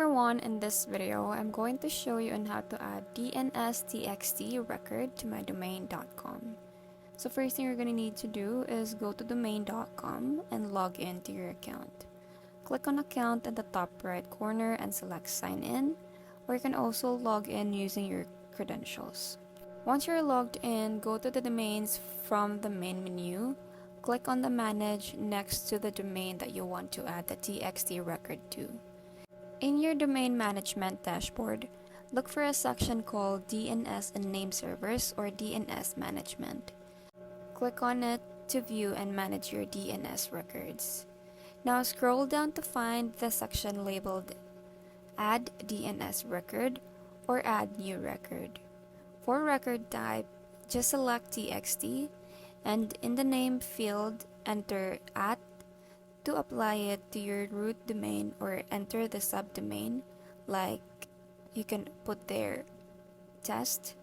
everyone, in this video, I'm going to show you on how to add DNS TXT Record to my domain.com. So first thing you're going to need to do is go to domain.com and log into your account. Click on account at the top right corner and select sign in, or you can also log in using your credentials. Once you're logged in, go to the domains from the main menu. Click on the manage next to the domain that you want to add the TXT record to. In your domain management dashboard, look for a section called DNS and Name Servers or DNS Management. Click on it to view and manage your DNS records. Now scroll down to find the section labeled Add DNS Record or Add New Record. For record type, just select TXT and in the name field, enter @ to apply it to your root domain, or enter the subdomain, like you can put there test.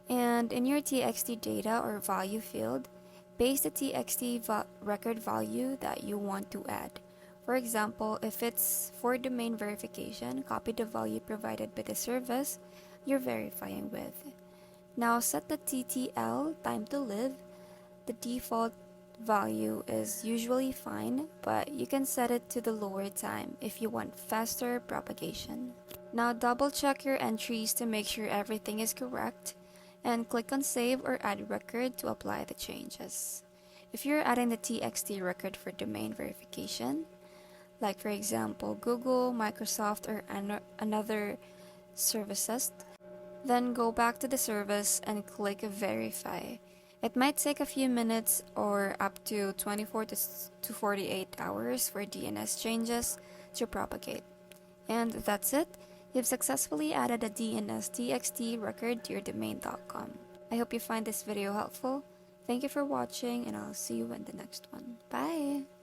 And in your TXT data or value field, paste the TXT record value that you want to add. For example, if it's for domain verification, copy the value provided by the service you're verifying with. Now set the TTL, time to live. The default value is usually fine, but you can set it to the lower time if you want faster propagation. Now double check your entries to make sure everything is correct and click on save or add record to apply the changes. If you're adding the TXT record for domain verification, like for example Google, Microsoft, or another services, then go back to the service and click verify. It might take a few minutes or up to 24 to 48 hours for DNS changes to propagate. And that's it. You've successfully added a DNS TXT record to your domain.com. I hope you find this video helpful. Thank you for watching, and I'll see you in the next one. Bye!